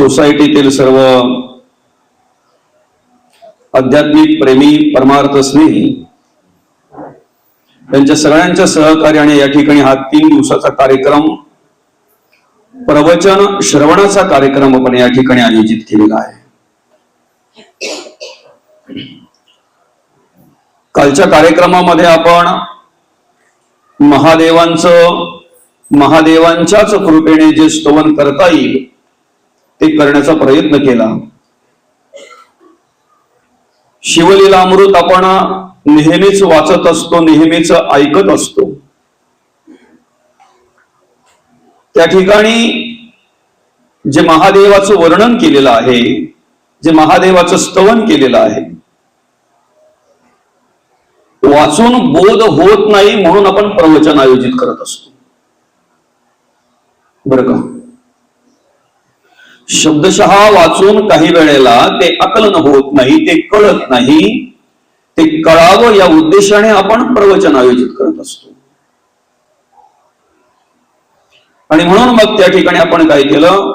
सोसायटीतील सर्व आध्यात्मिक प्रेमी परमार्थ स्नेही त्यांच्या सगळ्यांच्या सहकार्याने या ठिकाणी हा 3 दिवसाचा कार्यक्रम प्रवचन श्रवणाचा कार्यक्रम आपण या ठिकाणी आयोजित केलेला आहे। कालच्या कार्यक्रमामध्ये आपण महादेवांच्याच कृपेने जे स्तवन करता येईल ते करण्याचा प्रयत्न केला। शिवलीलामृत आपण नेहमीच वाचत असतो, नेहमीच ऐकत असतो। त्या ठिकाणी जे महादेवाचं वर्णन केलेलं आहे, जे महादेवाचं स्तवन केलेलं आहे, वाचून बोध होत नाही म्हणून आपण प्रवचन आयोजित करत असतो, बरं का। शब्दशः वाचून काही वेळेला ते आकलन होत नाही, ते कळत नाही, ते कळावं या उद्देशाने आपण प्रवचन आयोजित करत असतो। आणि म्हणून मग त्या ठिकाणी आपण काय केलं,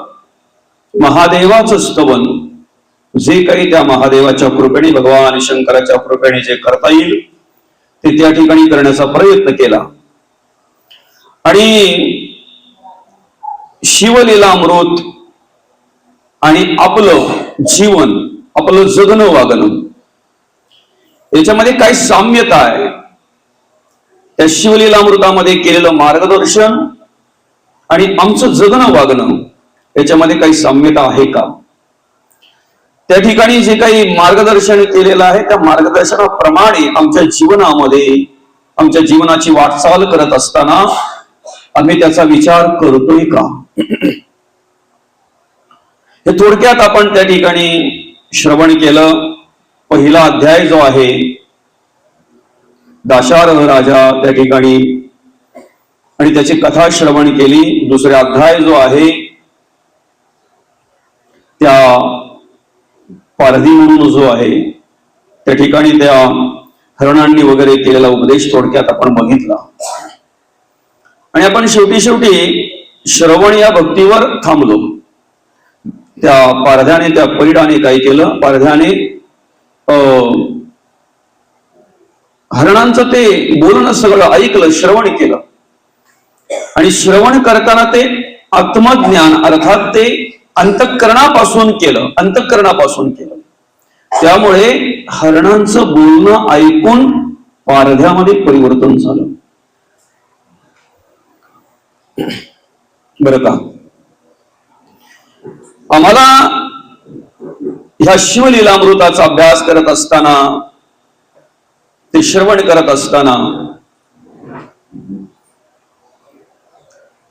महादेवाचं स्तवन जे काही त्या महादेवाच्या कृपेने, भगवान शंकराच्या कृपेने जे करता येईल ते त्या ठिकाणी करण्याचा प्रयत्न केला। आणि शिवलीलामृत आणि आपलं जीवन, आपलं जगणं वागणं याच्यामध्ये काय साम्यता आहे, त्या शिवलीलामृतामध्ये केलेलं मार्गदर्शन आणि आमचं जगणं वागणं याच्यामध्ये काही साम्यता आहे का? त्या ठिकाणी जे काही मार्गदर्शन केलेलं आहे त्या मार्गदर्शनाप्रमाणे आमच्या जीवनामध्ये, आमच्या जीवनाची वाटचाल करत असताना आम्ही त्याचा विचार करतोय का, हे थोडक्यात आपण त्या ठिकाणी श्रवण केलं। पहिला अध्याय जो आहे दाशार्ह राजा त्या ठिकाणी आणि त्याची कथा श्रवण केली। दुसरा अध्याय जो आहे त्या पारधी म्हणून जो आहे त्या ठिकाणी त्या हरणांनी वगैरे केलेला उपदेश थोडक्यात आपण बघितला। आणि आपण शेवटी श्रवण या भक्तीवर थांबलो। त्या पारध्याने, त्या पैडाने काय केलं, पारध्याने हरणांचं ते बोलणं सगळं ऐकलं, श्रवण केलं। आणि श्रवण करताना ते आत्मज्ञान अर्थात ते अंतःकरणापासून केलं। त्यामुळे हरणांचं बोलणं ऐकून पारध्यामध्ये परिवर्तन झालं, बरं का। आम्हाला ह्या शिवलीलामृताचा अभ्यास करत असताना, ते श्रवण करत असताना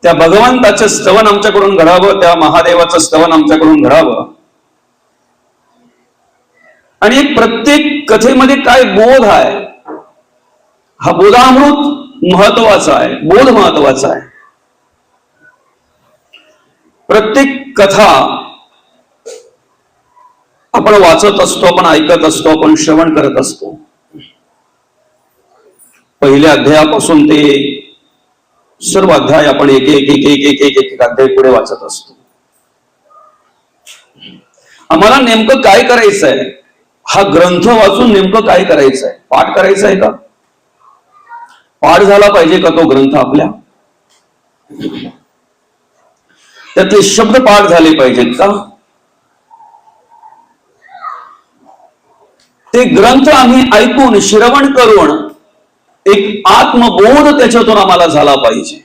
त्या भगवंताचं स्तवन आमच्याकडून घडावं, त्या महादेवाचं स्तवन आमच्याकडून घडावं। आणि प्रत्येक कथेमध्ये काय बोध आहे, हा बोधामृत महत्वाचा आहे, बोध महत्वाचा आहे। प्रत्येक कथा आपण वाचत असतो, आपण ऐकत असतो, आपण श्रवण करत असतो। पहिल्या अध्यायापासून ते सर्व अध्याय आपण एक अध्याय पुढे वाचत असतो। आम्हाला नेमकं काय करायचंय, हा ग्रंथ वाचून नेमकं काय करायचंय, पाठ करायचा आहे का, पाठ झाला पाहिजे का तो ग्रंथ आपल्या, त्यातले शब्द पाठ झाले पाहिजेत का, ते ग्रंथ आम्ही ऐकून श्रवण करून एक आत्मबोध त्याच्यातून आम्हाला झाला पाहिजे।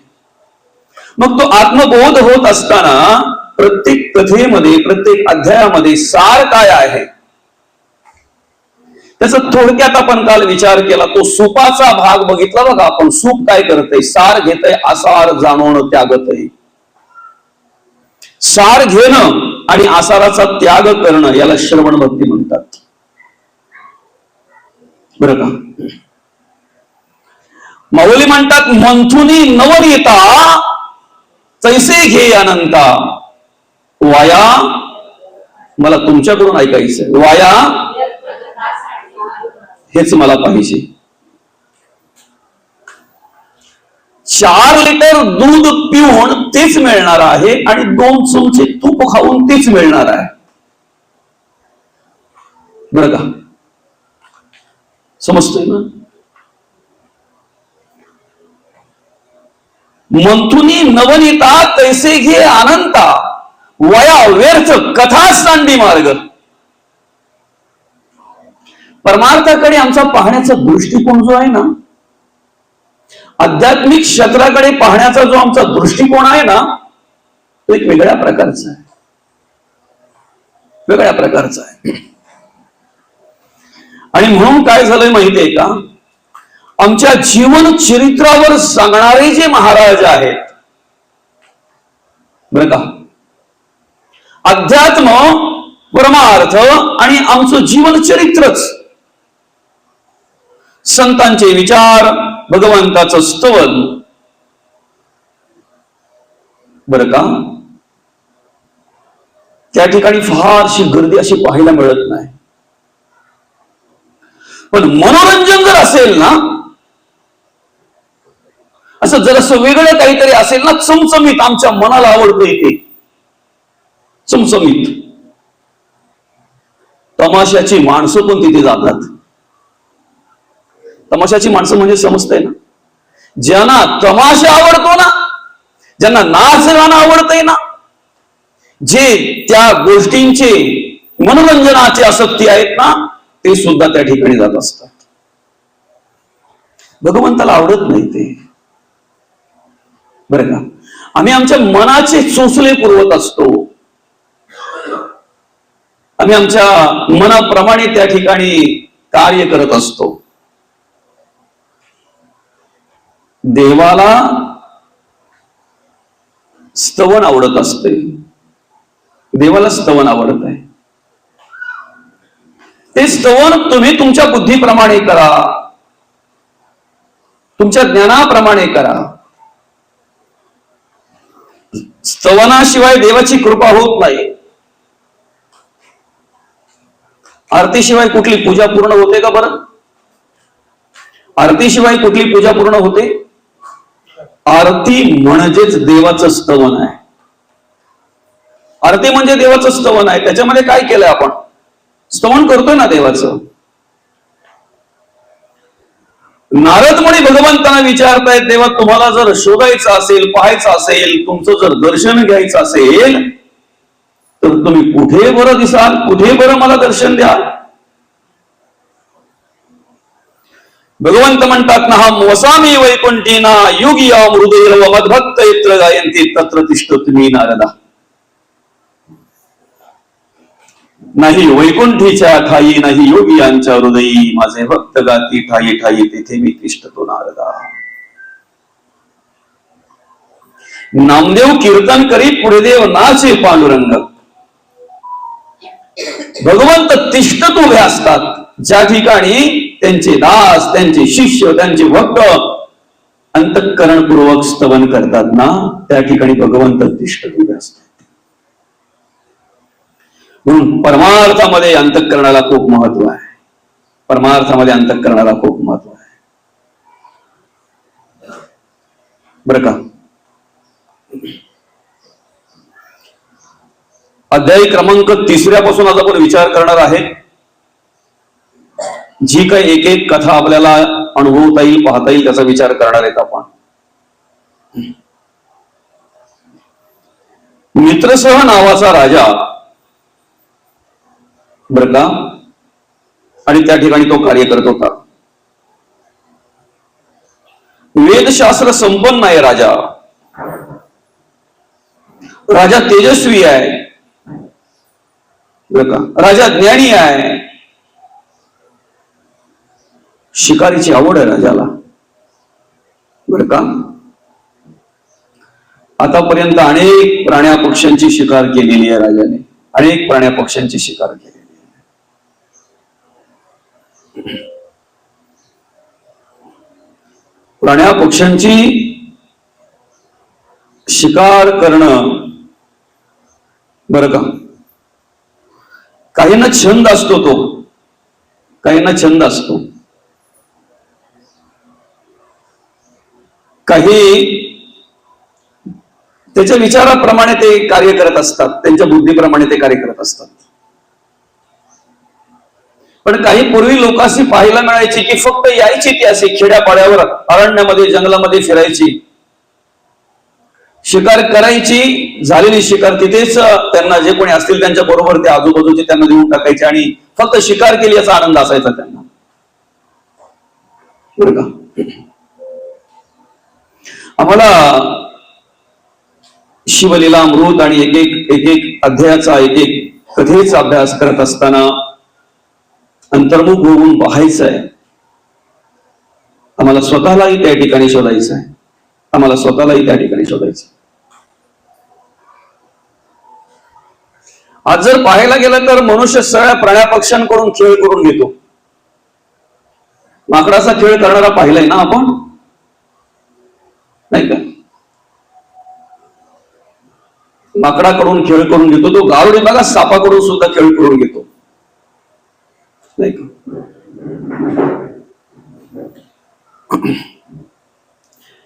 मग तो आत्मबोध होत असताना प्रत्येक कथेमध्ये, प्रत्येक अध्यायामध्ये सार काय आहे त्याचा थोडक्यात आपण काल विचार केला। तो सूपाचा भाग बघितला बघा आपण, सूप काय करतय, सार घेतय, आसार जाणवणं त्यागतय। सार घेणं आणि आसाराचा त्याग करणं याला श्रवण भक्ती म्हणतात, बरं का। माऊली म्हणतात, मंथुनी नवनीता तैसे घे अनंता, वाया मला तुमच्याकडून ऐकायचंय, वाया हेच मला पाहिजे। 4 लिटर दूध पिऊन तेच मिळणार आहे आणि 2 चमचे तूप खाऊन तेच मिळणार आहे. बरं का? समजतोय ना? मंथुनी नवनीता तैसे घे अनंता, वया व्यर्थ कथा सांडी मार्ग. परमार्थाकडे आमचा पाहण्याचा दृष्टिकोन जो आहे ना, आध्यात्मिक क्षेत्राकडे पाहण्याचा जो आमचा दृष्टिकोन आहे ना, तो एक वेगळ्या प्रकारचा आहे. वेगळ्या प्रकारचा आहे. आणि म्हणून काय झालंय माहितीये का, आमच्या जीवन चरित्रावर सांगणारे जे महाराज आहेत, बरं का, अध्यात्म, परमार्थ आणि आमचं जीवन चरित्रच, संतांचे विचार, भगवंताचं स्तवन, बरं का, त्या ठिकाणी फारशी गर्दी अशी पाहायला मिळत नाही. पण मनोरंजन जर असेल ना, असं जरासं वेगळं काहीतरी असेल ना, चमचमीत, आमच्या मनाला आवडतं ते चमचमीत, तमाशाची माणसं पण तिथे जातात. तमाशाची माणसं म्हणजे समजतंय ना, ज्यांना तमाशा आवडतो ना, ज्यांना नाच गाणं आवडतंय ना, जे त्या गोष्टींचे मनोरंजनाचे आसक्ती आहेत ना, ते सुद्धा त्या ठिकाणी जात असतात. भगवंताला आवडत नाही ते, बरं का. आम्ही आमच्या मनाचे चोचले पुरवत असतो. आम्ही आमच्या मनाप्रमाणे त्या ठिकाणी कार्य करत असतो. देवाला स्तवन आवडत असते. देवाला स्तवन आवडत आहे. ते स्तवन तुम्ही तुमच्या बुद्धीप्रमाणे करा, तुमच्या ज्ञानाप्रमाणे करा. स्तवनाशिवाय देवाची कृपा होत नाही. आरतीशिवाय कुठली पूजा पूर्ण होते का बरं? आरतीशिवाय कुठली पूजा पूर्ण होते? आरती म्हणजेच देवाचं स्तवन आहे. आरती म्हणजे देवाचं स्तवन आहे. त्याच्यामध्ये काय केलंय आपण? स्तवन करतोय ना देवाचं. नारद मुनी भगवंतांना विचारतायत, देवा तुम्हाला जर शोधायचं असेल, पाहायचं असेल, तुमचं जर दर्शन घ्यायचं असेल, तर तुम्ही कुठे बरं दिसाल, कुठे बरं मला दर्शन द्याल? भगवंत म्हणतात ना, हम वसामी वैकुंठीना योगी अमृदेव मद्भक्त यत्र गायन्ति तत्र तिष्ठोतमी नारदा. नाही वैकुंठीच्या ठाई, नाही योगियांच्या हृदयी, माझे भक्त गाती ठाई ठाई, तेथे मी तिष्ठतो नारदा. नामदेव कीर्तन करी, पुढे देव नाचे पांडुरंग. भगवंत तिष्ठत उभे असतात ज्या ठिकाणी त्यांचे दास, त्यांचे शिष्य, त्यांचे भक्त अंतःकरणपूर्वक स्तवन करतात ना, त्या ठिकाणी भगवंत तिष्ठत उभे असतात. म्हणून परमार्थामध्ये अंतःकरणाला खूप महत्व आहे. परमार्थामध्ये अंतःकरणाला खूप महत्व आहे, बरं का. अध्याय क्रमांक 3 पासून आज आपण विचार करणार आहे. जी काही एक एक कथा आपल्याला अनुभवता येईल, पाहता येईल, त्याचा विचार करणार आहेत आपण. मित्रसह नावाचा राजा, बरं का, आणि त्या ठिकाणी तो कार्य करत होता. वेदशास्त्र संपन्न आहे राजा. राजा तेजस्वी आहे, बरं का. राजा ज्ञानी आहे. शिकारीची आवड आहे राजाला, बरं का. आतापर्यंत अनेक प्राण्या पक्ष्यांची शिकार केलेली आहे राजाने. अनेक प्राण्या पक्ष्यांची शिकार केलेली आहे. प्राण्या पक्ष्यांची शिकार करणं, बरं का, काहींना छंद असतो, तो काहींना छंद असतो. काही त्याच्या विचाराप्रमाणे ते कार्य करत असतात, त्यांच्या बुद्धीप्रमाणे ते कार्य करत असतात. पण काही पूर्वी लोकांशी पाहायला मिळायची की फक्त यायची ती अशी खेड्यापाड्यावर, अरण्यामध्ये, जंगलामध्ये फिरायची, शिकार करायची, झालेली शिकार तिथेच त्यांना जे कोणी असतील त्यांच्या बरोबर ते आजूबाजूचे त्यांना देऊन टाकायचे आणि फक्त शिकार केली याचा आनंद असायचा त्यांना, बरं का. आम्हाला शिवलीला अमृत आणि एक एक अध्यायाचा, एक एक कथेचा अभ्यास करत असताना अंतर्मुख होऊन पाहायचं आहे. आम्हाला स्वतःलाही त्या ठिकाणी शोधायचं आहे, आम्हाला स्वतःलाही त्या ठिकाणी शोधायचं. आज जर पाहायला गेलं तर मनुष्य सगळ्या प्राण्या पक्ष्यांकडून खेळ करून घेतो. माकडाचा खेळ करणारा पाहिलाय ना आपण, नाही का? माकडाकडून खेळ करून घेतो तो. गारुडी बघा सापाकडून सुद्धा खेळ करून घेतो, नाही का?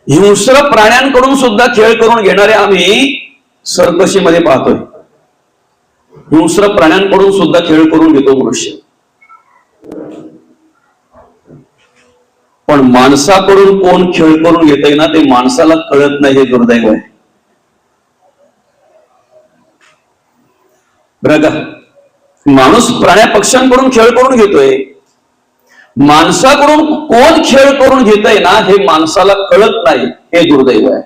हिंस्र प्राण्यांकडून सुद्धा खेळ करून घेणारे आम्ही सर्कशीमध्ये पाहतोय. हिंस्र प्राण्यांकडून सुद्धा खेळ करून घेतो मनुष्य. पण माणसाकडून कोण खेळ करून घेतय ना, ते माणसाला कळत नाही, हे दुर्दैव आहे, बरं का. माणूस प्राण्या पक्ष्यांकडून खेळ करून घेतोय, माणसाकडून कोण खेळ करून घेतय ना हे माणसाला कळत नाही, हे दुर्दैव आहे.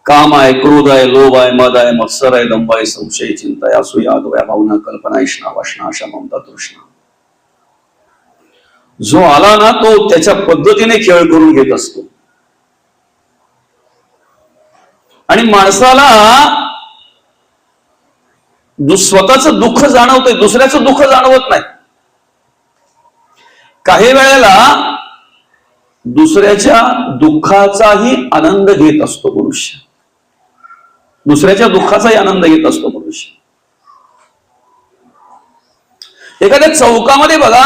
काम आहे, क्रोध आहे, लोभ आहे, मद आहे, मत्सर आहे, दंभ आहे, संशय, चिंता आहे, असूया, अद्वया, भावना, कल्पना, इष्णा, वासना, आशा, ममता, तृष्णा. जो आला ना तो त्याच्या पद्धतीने खेळ करून घेत असतो. आणि माणसाला स्वतःचं दुःख जाणवतंय, दुसऱ्याचं दुःख जाणवत नाही. काही वेळेला दुसऱ्याच्या दुःखाचाही आनंद घेत असतो मनुष्य, दुसऱ्याच्या दुःखाचाही आनंद घेत असतो मनुष्य. एखाद्या चौकामध्ये बघा,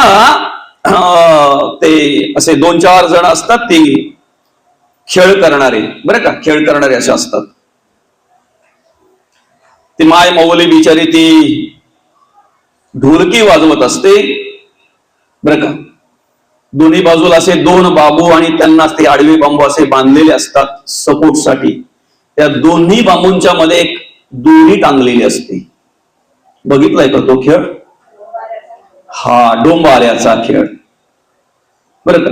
ते असे 2-4 जण असतात, ते खेळ करणारे, बरं का, खेळ करणारे असे असतात. ती माय मौली बिचारी ती ढोलकी वाजवत असते, बरं का. दोन्ही बाजूला असे 2 बांबू आणि त्यांना ते आडवे बांबू असे बांधलेले असतात सपोर्टसाठी. त्या दोन्ही बांबूंच्या मध्ये एक दोरी टांगलेली असते. बघितलाय का तो खेळ? हा, डोंबाऱ्याचा खेळ, बरं का.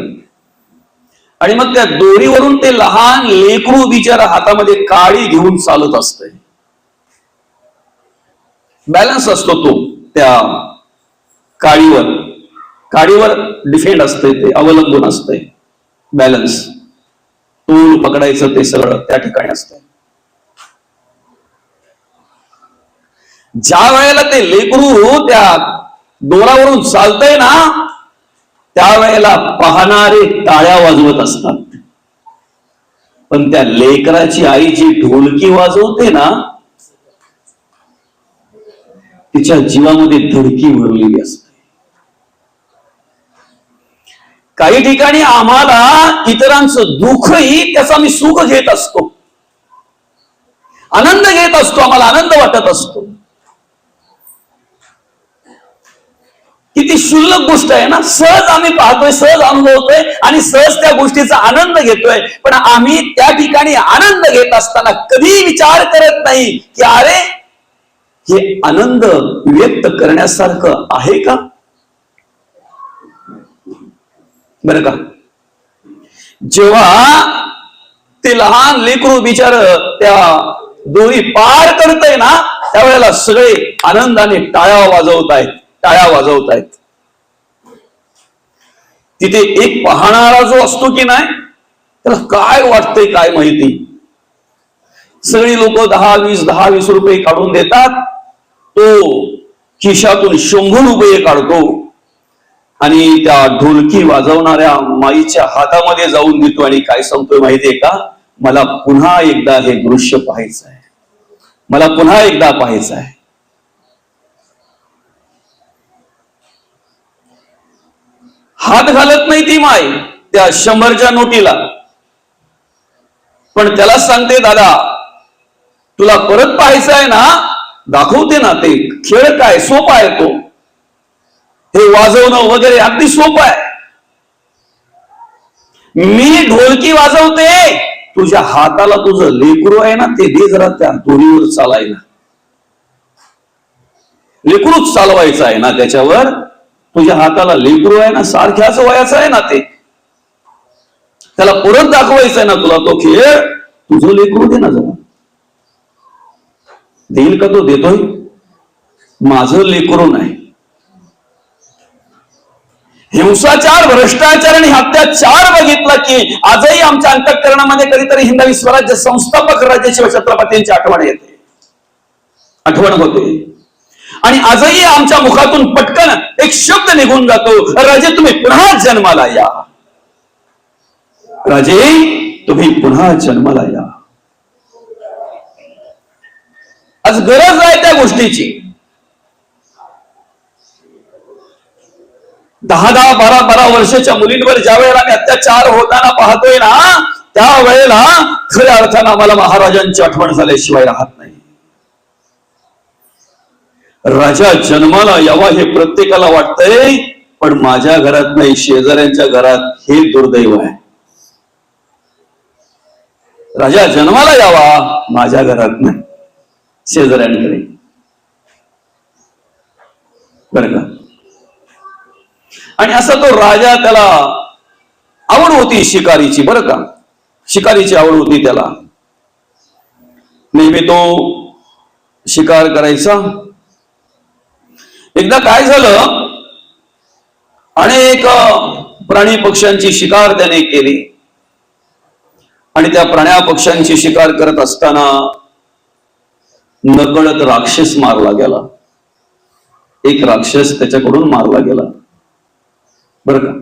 आणि मग त्या दोरीवरून ते लहान लेकरू बिचारा हातामध्ये काळी घेऊन चालत असतंय. बॅलन्स असतो तो त्या काळीवर डिफेंड असते, ते अवलंबून असते. बॅलन्स, तूल पकडायचं ते सगळं त्या ठिकाणी असतं. ज्या वेळेला ते लेकरू त्या दोरावरून चालतंय ना, त्यावेळेला पाहणारे टाळ्या वाजवत असतात. पण त्या लेकराची आई जी ढोलकी वाजवते ना, तिच्या जीवामध्ये धडकी भरलेली असते. काही ठिकाणी आम्हाला इतरांचं दुःखही त्याचा आम्ही सुख घेत असतो, आनंद घेत असतो, आम्हाला आनंद वाटत असतो. किती क्षुल्लक गोष्ट आहे ना, सहज आम्ही पाहतोय, सहज अनुभवतोय आणि सहज त्या गोष्टीचा आनंद घेतोय. पण आम्ही त्या ठिकाणी आनंद घेत असताना कधी विचार करत नाही की अरे, हे आनंद व्यक्त करण्यासारखं आहे का, बरं का. जेव्हा ते लहान लेकरू बिचार त्या दोरी पार करतय ना, त्यावेळेला सगळे आनंदाने टाळ्या वाजवतायत. तिथे एक पाहणारा जो असतो की नाही, त्याला काय वाटतंय काय माहिती. सगळी लोक 10-20 रुपये काढून देतात. तो खिशातून 100 रुपये काढतो आणि त्या ढोलकी वाजवणाऱ्या माईच्या हातामध्ये जाऊन देतो आणि काय सांगतोय माहितीये का, मला पुन्हा एकदा हे दृश्य पाहायचं आहे, मला पुन्हा एकदा पाहायचं आहे. हात घालत नाही ती माय त्या 100च्या नोटीला, पण त्याला सांगते, दादा तुला परत पाहायचं आहे ना, दाखवते ना, ते खेळ काय सोपा आहे, तो हे वाजवणं वगैरे अगदी सोपं आहे. मी ढोलकी वाजवते, तुझ्या हाताला तुझं लेकरू आहे ना, ते दे जरा त्या दोरीवर चालायला. लेकरूच चालवायचं आहे ना त्याच्यावर, तुझ्या हाताला लेकरू आहे ना, सारख्याच वयाचं आहे ना, ते त्याला परत दाखवायचं आहे ना तुला तो खेळ, तुझं लेकरू दे ना जरा. देईल का तो? देतोय. माझं लेकरू नाही. हिंसाचार, भ्रष्टाचार आणि अत्याचार बघितला की आजही आमच्या अंतःकरणामध्ये कधीतरी हिंदवी स्वराज्य संस्थापक राजे शिवछत्रपतींची आठवण येते, आठवण होते. आणि आजही आमच्या मुखातून पटकन एक शब्द निघून जातो, राजे तुम्ही पुन्हा जन्माला या, राजे तुम्ही पुन्हा जन्माला या. आज गरज आहे त्या गोष्टीची. 10-10, 12-12 वर्षाच्या मुलींवर ज्या वेळेला आम्ही अत्याचार होताना पाहतोय ना, त्यावेळेला खऱ्या अर्थानं आम्हाला महाराजांची आठवण झाल्याशिवाय राहत नाही. राजा जन्माला यावा हे प्रत्येकाला वाटतंय, पण माझ्या घरात नाही, शेजाऱ्यांच्या घरात हे दुर्दैव आहे. राजा जन्माला यावा, माझ्या घरात नाही, शेजाऱ्यांकडे. बरं का? आणि असा तो राजा, त्याला आवड होती शिकारीची, बरं का, शिकारीची आवड होती त्याला. नेहमी तो शिकार करायचा. एकदा काय झालं, अनेक प्राणी पक्ष्यांची शिकार त्याने केली आणि त्या प्राण्या पक्ष्यांची शिकार करत असताना नकळत राक्षस मारला गेला. एक राक्षस त्याच्याकडून मारला गेला, बरं का.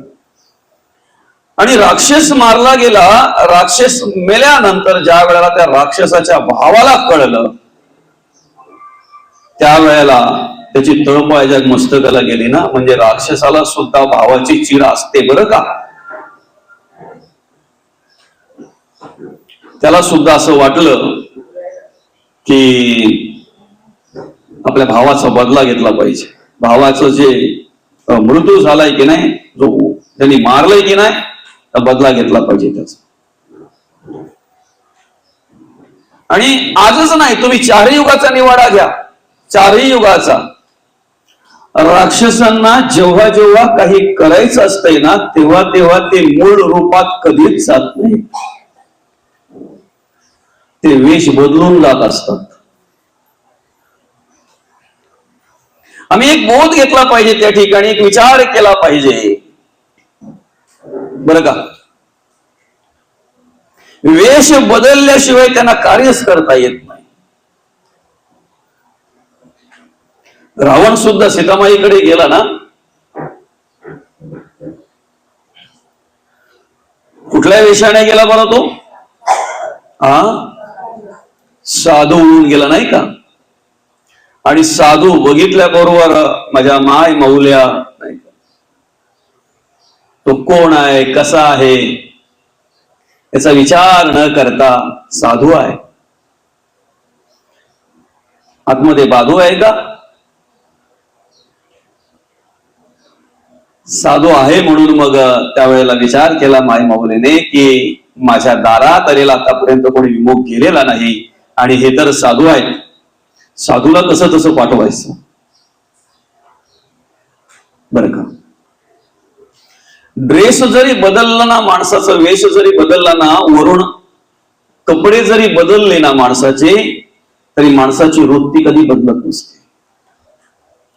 आणि राक्षस मारला गेला. राक्षस मेल्यानंतर ज्या वेळेला त्या राक्षसाच्या भावाला कळलं, त्यावेळेला त्याची तळपाय मस्तकाला गेली ना. म्हणजे राक्षसाला सुद्धा भावाची चिरा असते, बरं का. त्याला सुद्धा असं वाटलं की आपल्या भावाचा बदला घेतला पाहिजे. भावाचं जे मृत्यू झालाय की नाही, जो त्यांनी मारलाय की नाही, तर बदला घेतला पाहिजे त्याचा. आणि आजच नाही, तुम्ही 4 युगाचा निवाडा घ्या, 4 युगाचा. राक्षसांना जेव्हा जेव्हा काही करायचं असतंय ना, तेव्हा तेव्हा ते मूळ रूपात कधीच जात नाही, ते वेश बदलून जात असतात. आम्ही एक बोध घेतला पाहिजे त्या ठिकाणी, एक विचार केला पाहिजे, बरं का. वेश बदलल्याशिवाय त्यांना कार्यच करता येत नाही. रावण सुद्धा सीतामाईकडे गेला ना, कुठल्या वेशाने गेला बरं तो? साधू होऊन गेला नाही का. आणि साधू बघितल्याबरोबर माझ्या माय मौल्या, नाही का, तो कोण आहे, कसा आहे याचा विचार न करता साधू आहे. आतमध्ये बाधू आहे का? साधू आहे. म्हणून मग त्यावेळेला विचार केला माय मौलेने की माझ्या दारात आलेला आतापर्यंत कोणी विमुख गेलेला नाही, आणि हे तर साधू आहेत, साधूला कसं तसं पाठवायचं, बरं का. ड्रेस जरी बदलला ना, माणसाचा वेश जरी बदलला ना, वरून कपडे जरी बदलले ना माणसाचे, तरी माणसाची वृत्ती कधी बदलत नसते,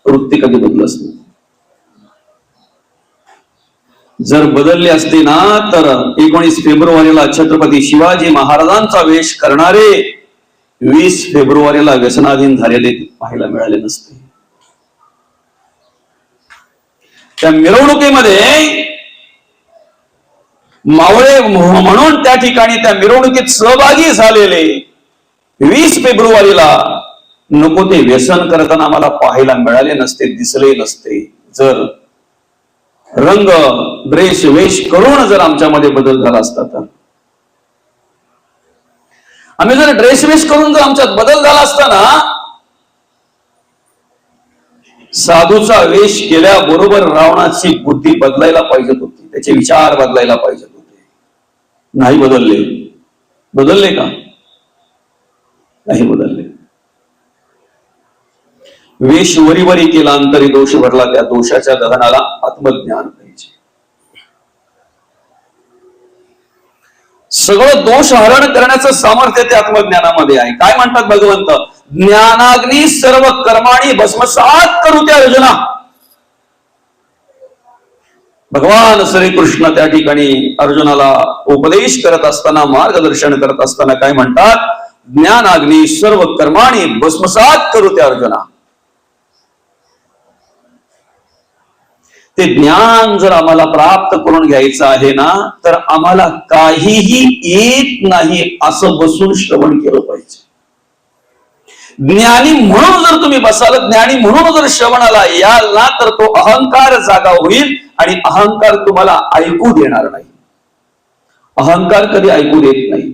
वृत्ती कधी बदलत नाही. जर बदलले असते ना, तर 19 फेब्रुवारीला छत्रपती शिवाजी महाराजांचा वेश करणारे 20 फेब्रुवारीला व्यसनाधीन झालेले पाहायला मिळाले नसते. त्या मिरवणुकीमध्ये मावळे म्हणून त्या ठिकाणी त्या मिरवणुकीत सहभागी झालेले 20 फेब्रुवारीला नको ते व्यसन करताना आम्हाला पाहायला मिळाले नसते, दिसले नसते, जर रंग ड्रेस वेश करून जर आमच्यामध्ये बदल झाला असता तर, आम्ही जर ड्रेस वेश करून जर आमच्यात बदल झाला असता ना, साधूचा वेश केल्याबरोबर रावणाची बुद्धी बदलायला पाहिजे होती, त्याचे विचार बदलायला पाहिजे होते. नाही बदलले. बदलले का? नाही बदलले. वेश वरीवरी केला अंतरी दोष भरला, त्या दोषाच्या दहनाला आत्मज्ञान पाहिजे. सगळं दोष हरण करण्याचं सामर्थ्य ते आत्मज्ञानामध्ये आहे. काय म्हणतात भगवंत? ज्ञानाग्नी सर्व कर्माणी भस्मसात करू त्या योजना. भगवान श्रीकृष्ण त्या ठिकाणी अर्जुनाला उपदेश करत असताना, मार्गदर्शन करत असताना काय म्हणतात? ज्ञानाग्नी सर्व कर्माणी भस्मसात करू त्या अर्जुना. ते ज्ञान जर आम्हाला प्राप्त करून घ्यायचं आहे ना, तर आम्हाला काहीही येत नाही असं बसून श्रवण केलं पाहिजे. ज्ञानी म्हणून जर तुम्ही बसाल, ज्ञानी म्हणून जर श्रवणाला याल ना, तर तो अहंकार जागा होईल आणि अहंकार तुम्हाला ऐकू देणार नाही. अहंकार कधी ऐकू देत नाही.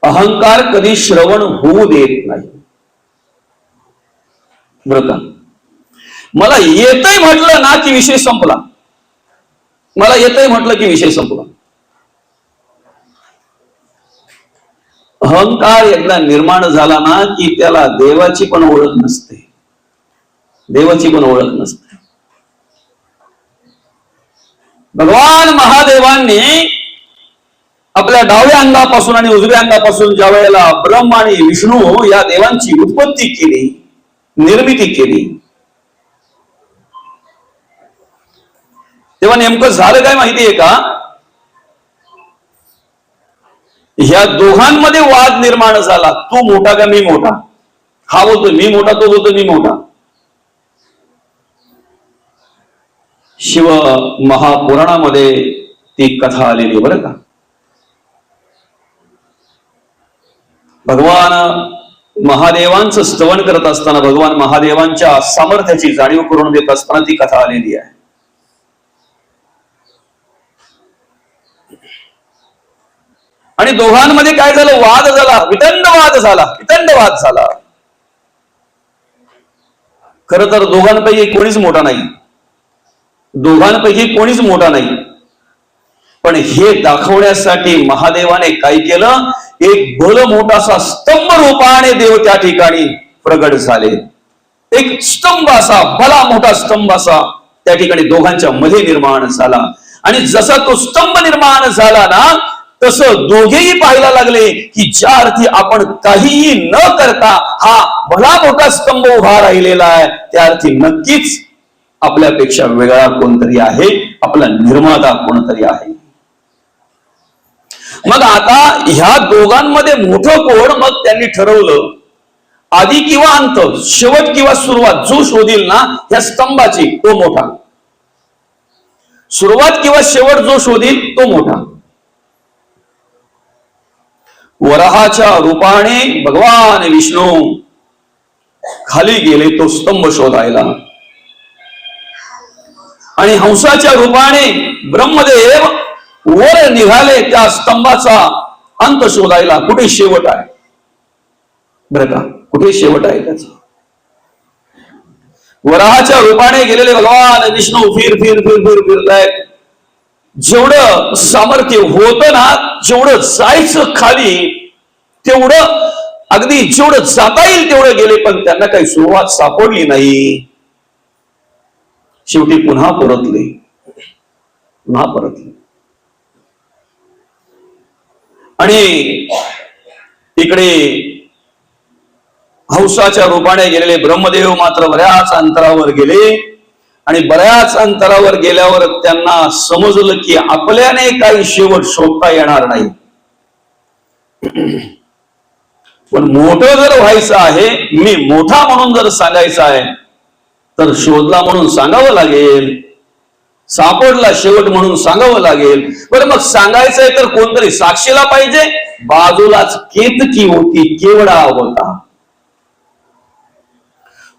अहंकार कधी श्रवण होऊ देत नाही. बरं का? मला येतंय म्हटलं ना की विषय संपला. मला येतंय म्हटलं की विषय संपला. अहंकार एकदा निर्माण झाला ना की त्याला देवाची पण ओळख नसते. देवाची पण ओळख नसते. भगवान महादेवांनी आपल्या डाव्या अंगापासून आणि उजव्या अंगापासून ज्या वेळेला ब्रह्म आणि विष्णू या देवांची उत्पत्ती केली, निर्मिती केली, तेव्हा नेमकं झालं काय माहितीये का? ह्या दोघांमध्ये वाद निर्माण झाला. तू मोठा का मी मोठा? हा बोलतो मी मोठा, तो बोलतो मी मोठा. शिव महापुराणामध्ये ती कथा आलेली बरं का. भगवान महादेवांचं स्तवन करत असताना, भगवान महादेवांच्या सामर्थ्याची जाणीव करून देत असताना ती कथा आलेली आहे. आणि दोघांमध्ये काय झालं? वाद झाला, वितंड वाद झाला, वितंड वाद झाला. खरं तर दोघांपैकी कोणीच मोठा नाही. दोघांपैकी कोणीच मोठा नाही. पण हे दाखवण्यासाठी महादेवाने काय केलं? एक भल मोठासा स्तंभ रूपाने देव त्या ठिकाणी प्रगट झाले. एक स्तंभ असा, भला मोठा स्तंभ असा त्या ठिकाणी दोघांच्या मध्ये निर्माण झाला. आणि जसा तो स्तंभ निर्माण झाला ना, तसं दोघेही पाहायला लागले की ज्या अर्थी आपण काहीही न करता हा भला मोठा स्तंभ उभा राहिलेला आहे, त्या अर्थी नक्कीच आपल्यापेक्षा वेगळा कोणतरी आहे, आपला निर्माता कोणतरी आहे. मग आता ह्या दोघांमध्ये मोठं कोण? मग त्यांनी ठरवलं, आधी किंवा अंत, शेवट किंवा सुरुवात, जो शोधील ना ह्या स्तंभाची तो मोठा. सुरुवात किंवा शेवट जो शोधील तो मोठा. वराहाच्या रूपाने भगवान विष्णू खाली गेले तो स्तंभ शोधायला, आणि हंसाच्या रूपाने ब्रह्मदेव वर निघाले त्या स्तंभाचा अंत शोधायला. कुठे शेवट आहे बरं का? कुठे शेवट आहे त्याचा? वराहाच्या रूपाने गेलेले भगवान विष्णू फिर फिर फिर फिर फिरलाय. जेवढं सामर्थ्य होतं ना, जेवढं जायचं खाली तेवढं, अगदी जेवढं जाता येईल तेवढं गेले, पण त्यांना काही सुरुवात सापडली नाही. शेवटी पुन्हा परतले. आणि इकडे हंसाच्या रूपाने गेलेले ब्रह्मदेव मात्र बऱ्याच अंतरावर गेले. आणि बऱ्याच अंतरावर गेल्यावर त्यांना समजलं की आपल्याने काही शेवट शोधता येणार नाही. पण मोठं जर व्हायचं आहे, मी मोठा म्हणून जर सांगायचं आहे, तर शोधला म्हणून सांगावं लागेल, सापडला शेवट म्हणून सांगावं लागेल. बरं, मग सांगायचंय तर कोणतरी साक्षीला पाहिजे. बाजूलाच केतकी होती, केवडा होता,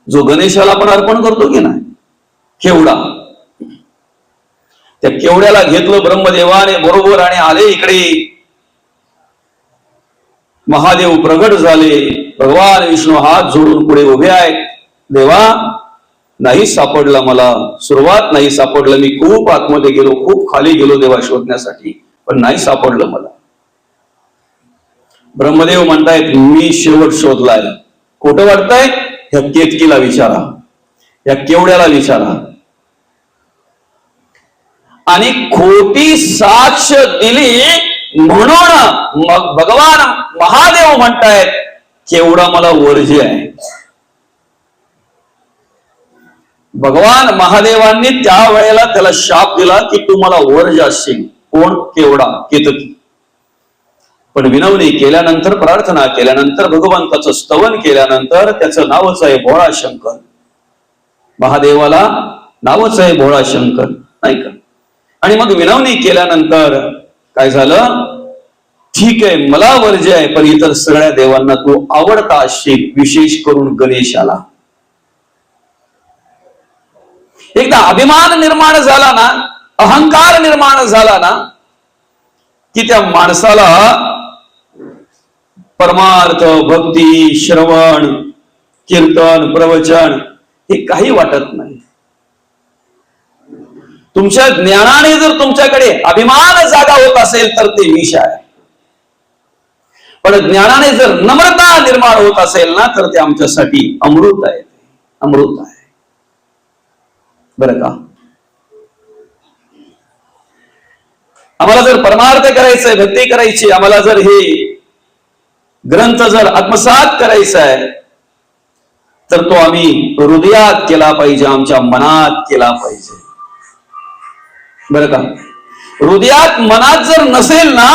जो गणेशाला पण अर्पण करतो की नाही, केवडा. त्या केवड्याला घेतलं ब्रह्मदेवाने बरोबर आणि आले इकडे. महादेव प्रगट झाले. भगवान विष्णू हात जोडून पुढे उभे आहेत. देवा, नाही सापडला मला, सुरुवात नाही सापडलं. मी खूप आतमध्ये गेलो, खूप खाली गेलो देवा शोधण्यासाठी, पण नाही सापडलं मला. ब्रह्मदेव म्हणतायत मी शेवट शोधलाय. खोटं वाटतंय? ह्या केतकीला विचारा, या केवड्याला विचारा. आणि खोटी साक्ष दिली म्हणून मग भगवान महादेव म्हणतायत केवढा मला वर्ज्य आहे. भगवान महादेवांनी त्या वेळेला त्याला शाप दिला की तू मला वर्ज्य असशील. कोण? केवडा, केतकी. पण विनवणी केल्यानंतर, प्रार्थना केल्यानंतर, भगवंताचं स्तवन केल्यानंतर त्याचं नावच आहे भोळा शंकर. महादेवाला नावच आहे भोळा शंकर, नाही का? आणि मग विनवणी केल्यानंतर काय झालं? ठीक आहे, मला वर्ज्य आहे, पण इतर सगळ्या देवांना तू आवडता असशील, विशेष करून गणेशाला. एकदा अभिमान निर्माण झाला ना, अहंकार निर्माण झाला ना, की त्या माणसाला परमार्थ, भक्ती, श्रवण, कीर्तन, प्रवचन हे काही वाटत नाही. तुमच्या ज्ञानाने जर तुमच्याकडे अभिमान जागा होत असेल तर ते विष आहे. पण ज्ञानाने जर नम्रता निर्माण होत असेल ना, तर ते आमच्यासाठी अमृत आहे. अमृत आहे, बरं का? आम्हाला जर परमार्थ करायचंय, भक्ती करायची, आम्हाला जर हे ग्रंथ जर आत्मसात करायचा आहे, तर तो आम्ही हृदयात केला पाहिजे, आमच्या मनात केला पाहिजे, बरं का? हृदयात, मनात जर नसेल ना,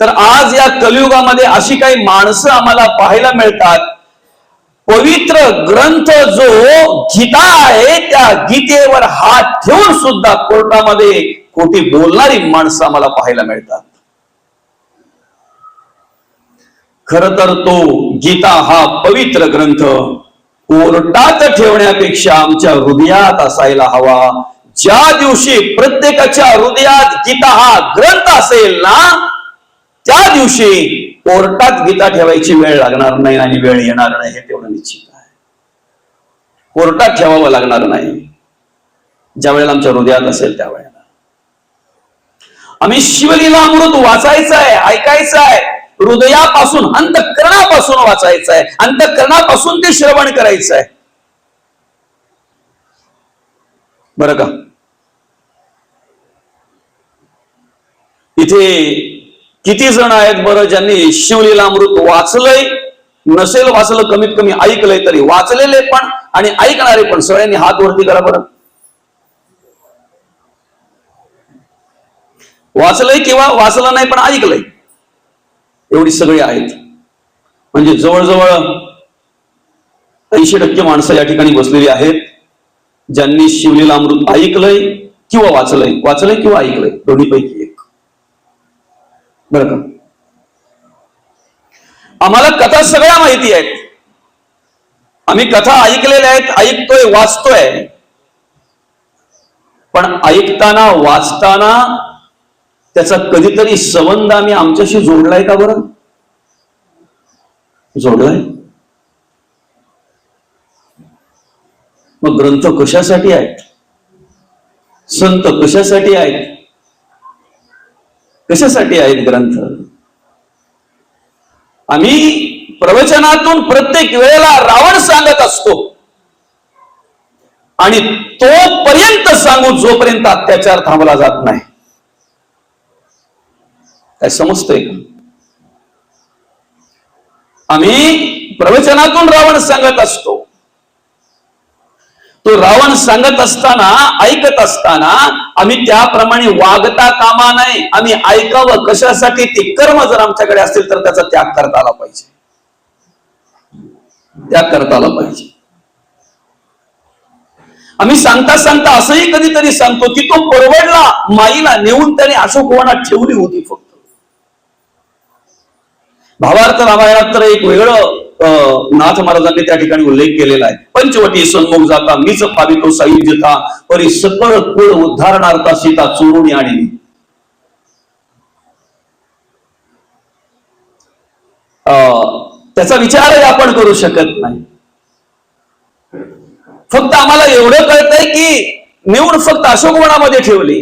तर आज या कलियुगामध्ये अशी काही माणसं आम्हाला पाहायला मिळतात. पवित्र ग्रंथ जो गीता आहे, त्या गीतेवर हात ठेवून सुद्धा कोर्टामध्ये खोटी बोलणारी माणसं आम्हाला पाहायला मिळतात. खर तर तो गीता हा पवित्र ग्रंथ कोर्टात ठेवण्यापेक्षा आमच्या हृदयात असायला हवा. ज्या दिवशी प्रत्येकाच्या हृदयात गीता हा ग्रंथ असेल ना, त्या दिवशी कोर्टात गीता ठेवायची वेळ लागणार नाही आणि वेळ येणार नाही, हे तेवढं निश्चित आहे. कोर्टात ठेवावं लागणार नाही. ज्या वेळेला आमच्या हृदयात असेल त्यावेळेला आम्ही शिवलीला अमृत वाचायचं आहे, ऐकायचं आहे. हृदयापासून, अंतःकरणापासून वाचायचं आहे, अंतःकरणापासून ते श्रवण करायचं आहे, बरं का? इथे किती जण आहेत बरं ज्यांनी शिवलीला अमृत वाचलंय? नसेल वाचलं, कमीत कमी ऐकलंय तरी. वाचलेले पण आणि ऐकणारे पण, सगळ्यांनी हात वरती करा बरं. वाचलंय किंवा वाचलं नाही पण ऐकलंय, एवढी सगळी आहेत. म्हणजे जवळजवळ 80% माणसं या ठिकाणी बसलेली आहेत ज्यांनी शिवलीला अमृत ऐकलंय किंवा वाचलंय. वाचलंय किंवा ऐकलंय, दोन्हीपैकी एक, बरं का? आम्हाला कथा सगळ्या माहिती आहेत. आम्ही कथा ऐकलेल्या आहेत, ऐकतोय, वाचतोय. पण ऐकताना, वाचताना त्याचा कधीतरी संबंध आम्ही आमच्याशी जोडलाय का बरं? जोडलाय? मग ग्रंथ कशासाठी आहेत? संत कशासाठी आहेत? कशासाठी आहेत ग्रंथ? आम्ही प्रवचनातून प्रत्येक वेळेला रावण सांगत असतो आणि तोपर्यंत सांगू जोपर्यंत अत्याचार थांबला जात नाही. काय समजतंय का? आम्ही प्रवचनातून रावण सांगत असतो. तो रावण सांगत असताना, ऐकत असताना आम्ही त्याप्रमाणे वागता कामा नये. आम्ही ऐकावं कशासाठी? ते कर्म जर आमच्याकडे असतील तर त्याचा त्याग करता आला पाहिजे, त्याग करता आला पाहिजे. आम्ही सांगता सांगता असंही कधीतरी सांगतो की तो परवडला, माईला नेऊन त्याने अशोकवनात ठेवली होती फक्त. भावार्थ रामायणात तर एक वेगळं नाथ महाराजांनी त्या ठिकाणी उल्लेख केलेला आहे. पंचवटी सन्मुख जाता मीच पावितो सायुज्यता परी सकळ कुळ उद्धारणार्था सीता चोरून आणली. त्याचा विचारही आपण करू शकत नाही. फक्त आम्हाला एवढं कळतंय की नेऊन फक्त अशोकवनामध्ये ठेवली.